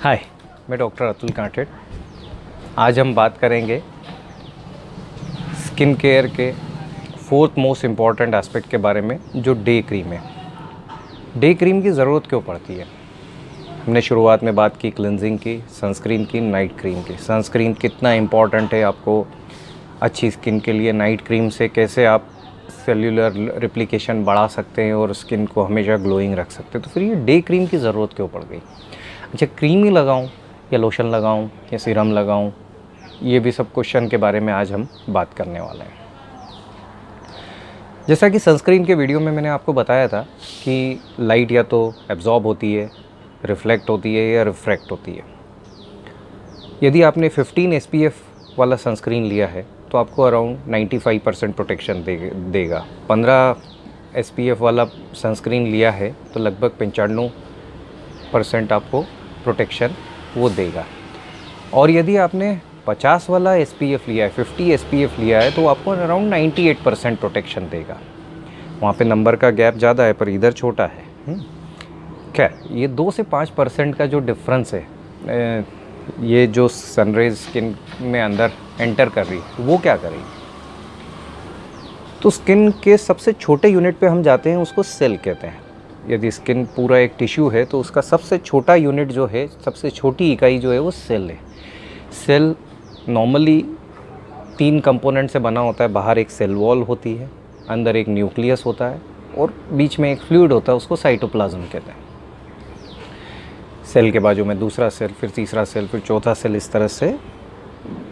हाय, मैं डॉक्टर अतुल कांटेट। आज हम बात करेंगे स्किन केयर के फोर्थ मोस्ट इम्पॉर्टेंट एस्पेक्ट के बारे में, जो डे क्रीम है। डे क्रीम की ज़रूरत क्यों पड़ती है? हमने शुरुआत में बात की क्लिनजिंग की, सनस्क्रीन की, नाइट क्रीम की। सनस्क्रीन कितना इम्पॉर्टेंट है आपको अच्छी स्किन के लिए, नाइट क्रीम से कैसे आप सेल्यूलर रेप्लिकेशन बढ़ा सकते हैं और स्किन को हमेशा ग्लोइंग रख सकते हैं। तो फिर ये डे क्रीम की ज़रूरत क्यों पड़ गई? अच्छा, क्रीम ही लगाऊं या लोशन लगाऊं या सीरम लगाऊं, ये भी सब क्वेश्चन के बारे में आज हम बात करने वाले हैं। जैसा कि सनस्क्रीन के वीडियो में मैंने आपको बताया था कि लाइट या तो एब्जॉर्ब होती है, रिफ्लेक्ट होती है या रिफ्रैक्ट होती है। यदि आपने 15 SPF वाला सनस्क्रीन लिया है तो आपको अराउंड 95% प्रोटेक्शन देगा। 15 SPF वाला सनस्क्रीन लिया है तो लगभग 95% आपको प्रोटेक्शन वो देगा। और यदि आपने 50 वाला SPF लिया है, 50 SPF लिया है, तो आपको अराउंड 98% प्रोटेक्शन देगा। वहाँ पे नंबर का गैप ज़्यादा है पर इधर छोटा है। खैर, ये 2 से 5% का जो डिफरेंस है, ये जो सनरेज स्किन में अंदर एंटर कर रही है, वो क्या करेगी? तो स्किन के सबसे छोटे यूनिट पे हम जाते हैं, उसको सेल कहते हैं। यदि स्किन पूरा एक टिश्यू है तो उसका सबसे छोटा यूनिट जो है, सबसे छोटी इकाई जो है, वो सेल है। सेल नॉर्मली 3 कंपोनेंट से बना होता है। बाहर एक सेल वॉल होती है, अंदर एक न्यूक्लियस होता है और बीच में एक फ्लूइड होता है, उसको साइटोप्लाज्म कहते हैं। सेल के बाजू में दूसरा सेल, फिर तीसरा सेल, फिर चौथा सेल, इस तरह से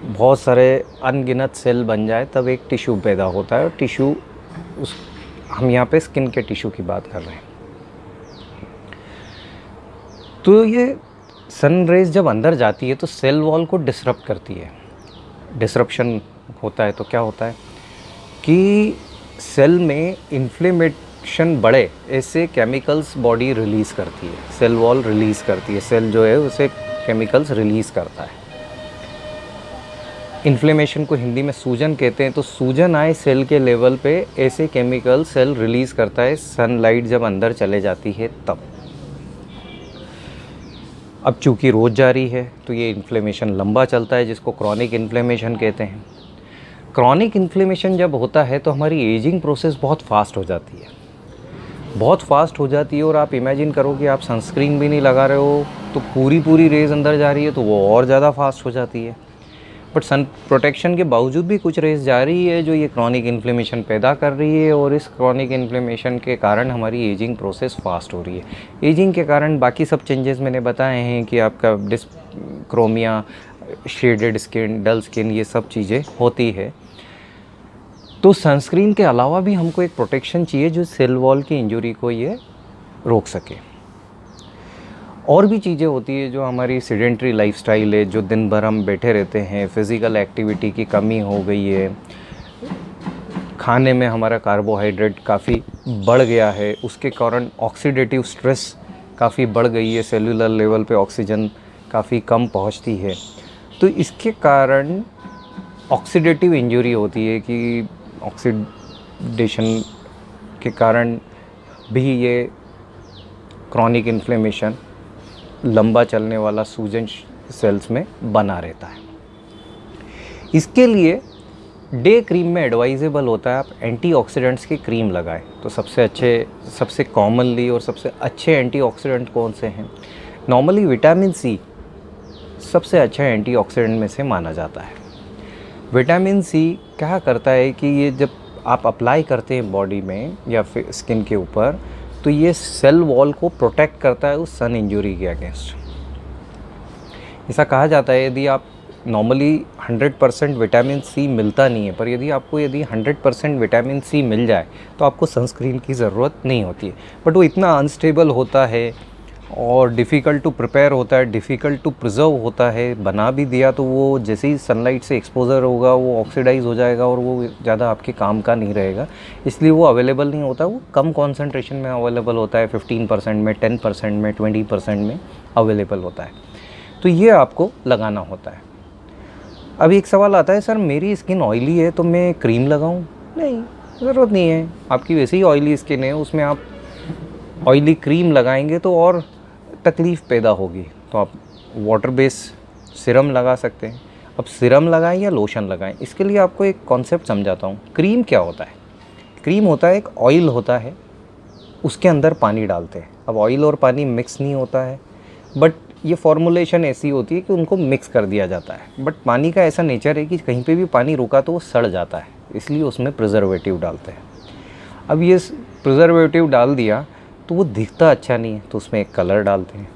बहुत सारे अनगिनत सेल बन जाए तब एक टिश्यू पैदा होता है। और टिश्यू, हम यहाँ पे स्किन के टिश्यू की बात कर रहे हैं। तो ये सन रेज जब अंदर जाती है तो सेल वॉल को डिसरप्ट करती है। डिसरप्शन होता है तो क्या होता है कि सेल में इन्फ्लेमेशन बढ़े, ऐसे केमिकल्स बॉडी रिलीज़ करती है, सेल वॉल रिलीज़ करती है। सेल जो है उसे केमिकल्स रिलीज़ करता है। इन्फ्लेमेशन को हिंदी में सूजन कहते हैं। तो सूजन आए सेल के लेवल पे, ऐसे केमिकल सेल रिलीज़ करता है सनलाइट जब अंदर चले जाती है तब। अब चूँकि रोज़ जारी है तो ये इन्फ्लेमेशन लंबा चलता है, जिसको क्रॉनिक इन्फ्लेमेशन कहते हैं। क्रॉनिक इन्फ्लेमेशन जब होता है तो हमारी एजिंग प्रोसेस बहुत फास्ट हो जाती है, बहुत फास्ट हो जाती है। और आप इमेजिन करो कि आप सनस्क्रीन भी नहीं लगा रहे हो तो पूरी रेज़ अंदर जा रही है, तो वो और ज़्यादा फास्ट हो जाती है। बट सन प्रोटेक्शन के बावजूद भी कुछ रेस जा रही है जो ये क्रॉनिक इन्फ्लेमेशन पैदा कर रही है, और इस क्रॉनिक इन्फ्लेमेशन के कारण हमारी एजिंग प्रोसेस फास्ट हो रही है। एजिंग के कारण बाकी सब चेंजेस मैंने बताए हैं कि आपका dyschromia, shaded skin, dull skin, ये सब चीज़ें होती है। तो सनस्क्रीन के अलावा भी हमको एक प्रोटेक्शन चाहिए जो सेल वॉल की इंजरी को ये रोक सके। और भी चीज़ें होती है जो हमारी सेडेंट्री लाइफस्टाइल है, जो दिन भर हम बैठे रहते हैं, फिज़िकल एक्टिविटी की कमी हो गई है, खाने में हमारा कार्बोहाइड्रेट काफ़ी बढ़ गया है, उसके कारण ऑक्सीडेटिव स्ट्रेस काफ़ी बढ़ गई है, सेलुलर लेवल पे ऑक्सीजन काफ़ी कम पहुंचती है। तो इसके कारण ऑक्सीडेटिव इंजरी होती है कि ऑक्सीडेशन के कारण भी ये क्रॉनिक इन्फ्लेमेशन, लंबा चलने वाला सूजन सेल्स में बना रहता है। इसके लिए डे क्रीम में एडवाइजेबल होता है आप एंटीऑक्सीडेंट्स की क्रीम लगाएं। तो सबसे कॉमनली और सबसे अच्छे एंटीऑक्सीडेंट कौन से हैं? नॉर्मली विटामिन सी सबसे अच्छा एंटीऑक्सीडेंट में से माना जाता है। विटामिन सी क्या करता है कि ये जब आप अप्लाई करते हैं बॉडी में या फिर स्किन के ऊपर, तो ये सेल वॉल को प्रोटेक्ट करता है उस सन इंजरी के अगेंस्ट। ऐसा कहा जाता है यदि आप नॉर्मली 100% विटामिन सी मिलता नहीं है, पर यदि 100% विटामिन सी मिल जाए तो आपको सनस्क्रीन की ज़रूरत नहीं होती है। बट वो इतना अनस्टेबल होता है और डिफ़िकल्ट टू प्रिपेयर होता है, डिफ़िकल्ट टू प्रिजर्व होता है। बना भी दिया तो वो जैसे ही सनलाइट से एक्सपोजर होगा वो ऑक्सीडाइज हो जाएगा और वो ज़्यादा आपके काम का नहीं रहेगा, इसलिए वो अवेलेबल नहीं होता। वो कम कॉन्सेंट्रेशन में अवेलेबल होता है, 15% में, 10% में, 20% में अवेलेबल होता है। तो ये आपको लगाना होता है। अब एक सवाल आता है, सर मेरी स्किन ऑयली है तो मैं क्रीम लगाऊँ? नहीं, ज़रूरत नहीं है। आपकी वैसे ही ऑयली स्किन है, उसमें आप ऑयली क्रीम लगाएंगे तो और तकलीफ़ पैदा होगी। तो आप वाटर बेस सीरम लगा सकते हैं। अब सीरम लगाएं या लोशन लगाएं, इसके लिए आपको एक कॉन्सेप्ट समझाता हूँ। क्रीम क्या होता है? क्रीम होता है एक ऑयल होता है, उसके अंदर पानी डालते हैं। अब ऑयल और पानी मिक्स नहीं होता है, बट ये फॉर्मुलेशन ऐसी होती है कि उनको मिक्स कर दिया जाता है। बट पानी का ऐसा नेचर है कि कहीं पे भी पानी रुका तो वो सड़ जाता है, इसलिए उसमें प्रिजर्वेटिव डालते हैं। अब ये प्रिजर्वेटिव डाल दिया तो वो दिखता अच्छा नहीं है, तो उसमें एक कलर डालते हैं।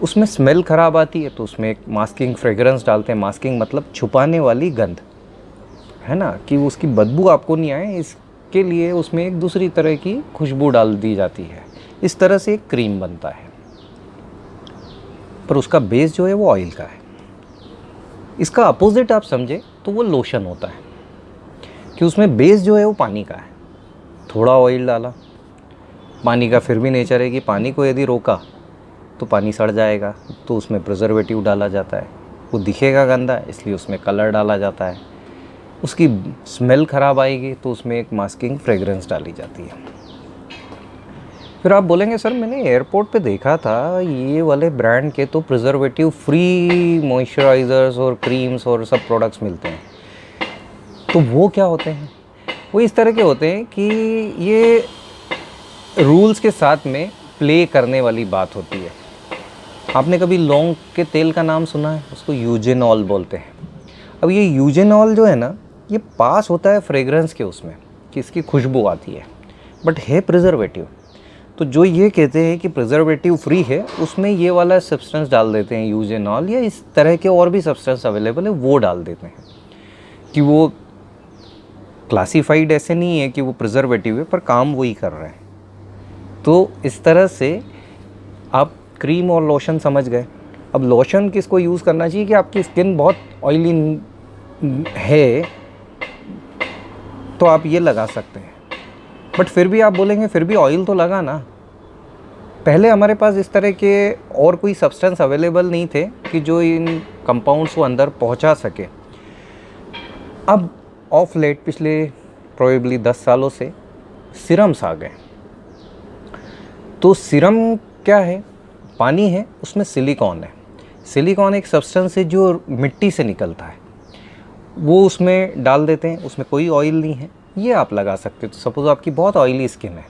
उसमें स्मेल ख़राब आती है तो उसमें एक मास्किंग फ्रेगरेंस डालते हैं। मास्किंग मतलब छुपाने वाली गंध, है ना, कि उसकी बदबू आपको नहीं आए, इसके लिए उसमें एक दूसरी तरह की खुशबू डाल दी जाती है। इस तरह से एक क्रीम बनता है, पर उसका बेस जो है वो ऑयल का है। इसका अपोजिट आप समझे तो वो लोशन होता है, कि उसमें बेस जो है वो पानी का है। थोड़ा ऑयल डाला, पानी का फिर भी नेचर है कि पानी को यदि रोका तो पानी सड़ जाएगा, तो उसमें प्रिजर्वेटिव डाला जाता है। वो दिखेगा गंदा इसलिए उसमें कलर डाला जाता है। उसकी स्मेल ख़राब आएगी तो उसमें एक मास्किंग फ्रेगरेंस डाली जाती है। फिर आप बोलेंगे सर मैंने एयरपोर्ट पे देखा था ये वाले ब्रांड के तो प्रिजर्वेटिव फ्री मॉइस्चराइज़र्स और क्रीम्स और सब प्रोडक्ट्स मिलते हैं, तो वो क्या होते हैं? वो इस तरह के होते हैं कि ये रूल्स के साथ में प्ले करने वाली बात होती है। आपने कभी लौंग के तेल का नाम सुना है? उसको यूजेनॉल बोलते हैं। अब ये यूजेनॉल जो है ना, ये पास होता है फ्रेगरेंस के उसमें कि इसकी खुशबू आती है, बट है प्रिजर्वेटिव। तो जो ये कहते हैं कि प्रिजर्वेटिव फ्री है, उसमें ये वाला सब्सटेंस डाल देते हैं, यूजेनॉल या इस तरह के और भी सब्सटेंस अवेलेबल है, वो डाल देते हैं। कि वो क्लासिफाइड ऐसे नहीं है कि वो प्रिजर्वेटिव है, पर काम वही कर रहे हैं। तो इस तरह से आप क्रीम और लोशन समझ गए। अब लोशन किसको यूज़ करना चाहिए? कि आपकी स्किन बहुत ऑयली है तो आप ये लगा सकते हैं, बट फिर भी आप बोलेंगे फिर भी ऑयल तो लगा ना। पहले हमारे पास इस तरह के और कोई सब्सटेंस अवेलेबल नहीं थे कि जो इन कंपाउंड्स को अंदर पहुंचा सके। अब ऑफ लेट पिछले प्रोबेबली 10 सालों से सीरम्स आ गए। तो सीरम क्या है? पानी है, उसमें सिलिकॉन है। सिलिकॉन एक सब्सटेंस है जो मिट्टी से निकलता है, वो उसमें डाल देते हैं। उसमें कोई ऑयल नहीं है, ये आप लगा सकते हो। तो सपोज़ आपकी बहुत ऑयली स्किन है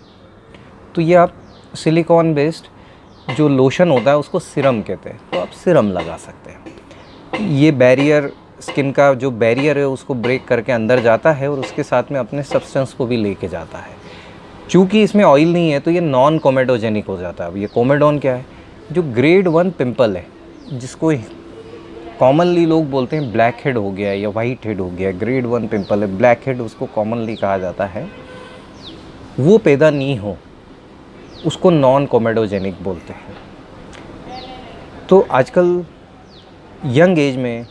तो ये आप सिलिकॉन बेस्ड जो लोशन होता है उसको सीरम कहते हैं, तो आप सीरम लगा सकते हैं। ये बैरियर, स्किन का जो बैरियर है उसको ब्रेक करके अंदर जाता है और उसके साथ में अपने सब्सटेंस को भी लेके जाता है। चूँकि इसमें ऑयल नहीं है तो ये नॉन कोमेडोजेनिक हो जाता है। अब ये कोमेडोन क्या है? जो ग्रेड 1 पिंपल है, जिसको कॉमनली लोग बोलते हैं ब्लैक हेड हो गया या वाइट हेड हो गया, ग्रेड 1 पिंपल है, ब्लैक हेड उसको कॉमनली कहा जाता है, वो पैदा नहीं हो, उसको नॉन कोमेडोजेनिक बोलते हैं। तो आजकल यंग एज में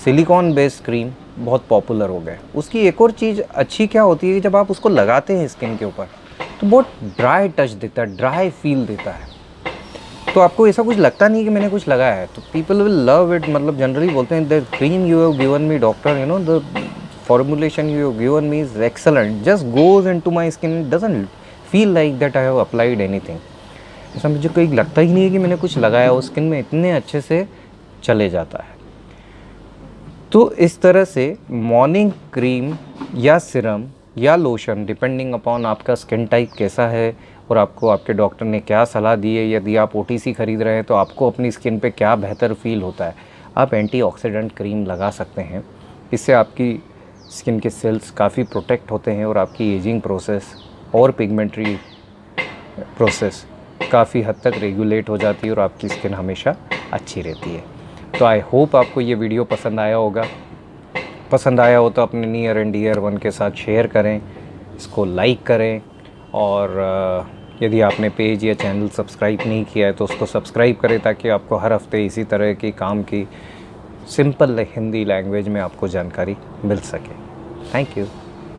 सिलिकॉन बेस्ड क्रीम बहुत पॉपुलर हो गए। उसकी एक और चीज़ अच्छी क्या होती है कि जब आप उसको लगाते हैं स्किन के ऊपर तो बहुत ड्राई टच देता है, ड्राई फील देता है। तो आपको ऐसा कुछ लगता नहीं कि मैंने कुछ लगाया है। तो पीपल विल लव इट। मतलब जनरली बोलते हैं the cream you have given me doctor, you know the formulation you have given me is excellent, just goes into my skin, it doesn't feel like that I have applied anything. ऐसा मुझे कहीं लगता ही नहीं है कि मैंने कुछ लगाया हो, स्किन में इतने अच्छे से चले जाता है। तो इस तरह से मॉर्निंग क्रीम या सीरम या लोशन, डिपेंडिंग अपॉन आपका स्किन टाइप कैसा है और आपको आपके डॉक्टर ने क्या सलाह दी है, यदि आप ओटीसी खरीद रहे हैं तो आपको अपनी स्किन पे क्या बेहतर फील होता है, आप एंटीऑक्सीडेंट क्रीम लगा सकते हैं। इससे आपकी स्किन के सेल्स काफ़ी प्रोटेक्ट होते हैं और आपकी एजिंग प्रोसेस और पिगमेंट्री प्रोसेस काफ़ी हद तक रेगुलेट हो जाती है और आपकी स्किन हमेशा अच्छी रहती है। तो आई होप आपको ये वीडियो पसंद आया होगा। पसंद आया हो तो अपने नियर एंड डियर वन के साथ शेयर करें, इसको लाइक करें, और यदि आपने पेज या चैनल सब्सक्राइब नहीं किया है तो उसको सब्सक्राइब करें ताकि आपको हर हफ्ते इसी तरह की काम की सिंपल हिंदी लैंग्वेज में आपको जानकारी मिल सके। Thank you.